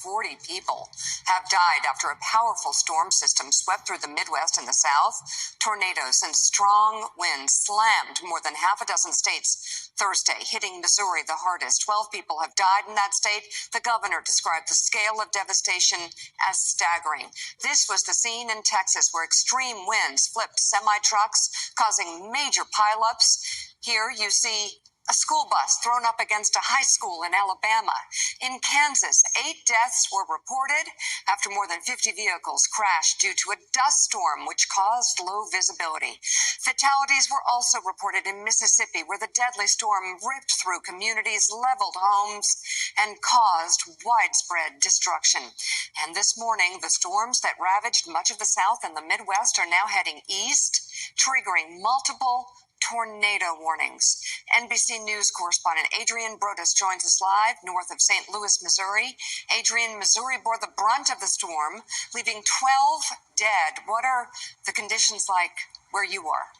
40 people have died after a powerful storm system swept through the Midwest and the South. Tornadoes and strong winds slammed more than half a dozen states Thursday, hitting Missouri the hardest. 12 people have died in that state. The governor described the scale of devastation as staggering. This was the scene in Texas where extreme winds flipped semi-trucks, causing major pileups. Here you see a school bus thrown up against a high school in Alabama. In Kansas, 8 deaths were reported after more than 50 vehicles crashed due to a dust storm, which caused low visibility. Fatalities were also reported in Mississippi, where the deadly storm ripped through communities, leveled homes, and caused widespread destruction. And this morning, the storms that ravaged much of the South and the Midwest are now heading east, triggering multiple tornado warnings. NBC News correspondent Adrian Broadus joins us live north of St. Louis, Missouri. Adrian, Missouri bore the brunt of the storm, leaving 12 dead. What are the conditions like where you are?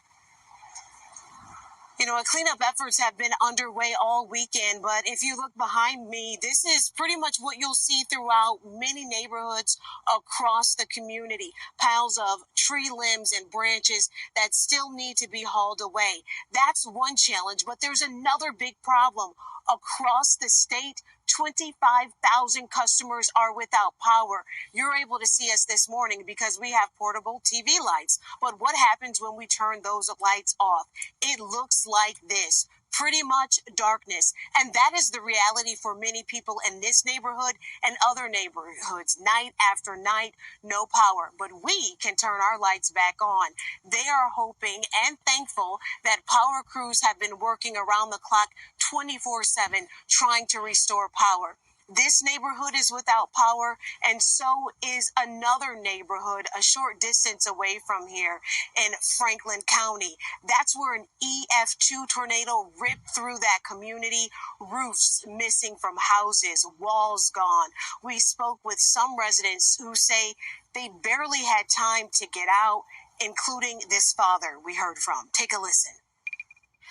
You know, cleanup efforts have been underway all weekend, but if you look behind me, this is pretty much what you'll see throughout many neighborhoods across the community. Piles of tree limbs and branches that still need to be hauled away. That's one challenge, but there's another big problem. Across the state, 25,000 customers are without power. You're able to see us this morning because we have portable TV lights. But what happens when we turn those lights off? It looks like this. Pretty much darkness. And that is the reality for many people in this neighborhood and other neighborhoods. Night after night, no power. But we can turn our lights back on. They are hoping and thankful that power crews have been working around the clock 24/7 trying to restore power. This neighborhood is without power, and so is another neighborhood a short distance away from here in Franklin County. That's where an EF2 tornado ripped through that community, roofs missing from houses, walls gone. We spoke with some residents who say they barely had time to get out, including this father we heard from. Take a listen.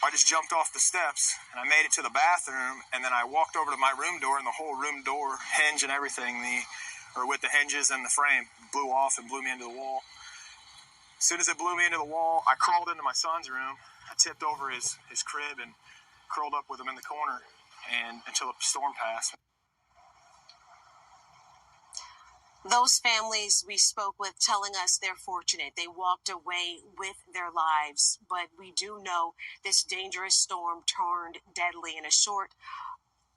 I just jumped off the steps and I made it to the bathroom, and then I walked over to my room door, and the whole room door hinge and everything, with the hinges and the frame, blew off and blew me into the wall. As soon as it blew me into the wall, I crawled into my son's room. I tipped over his crib and curled up with him in the corner until the storm passed. Those families we spoke with telling us they're fortunate. They walked away with their lives. But we do know this dangerous storm turned deadly in a short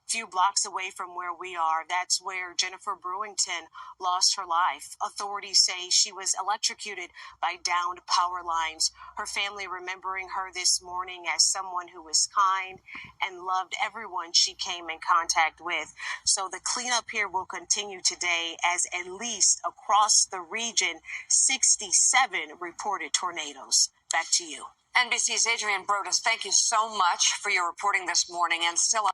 few blocks away from where we are. That's where Jennifer Brewington lost her life. Authorities say she was electrocuted by downed power lines. Her family remembering her this morning as someone who was kind and loved everyone she came in contact with. So the cleanup here will continue today, as at least across the region, 67 reported tornadoes. Back to you. NBC's Adrian Broadus, thank you so much for your reporting this morning. And still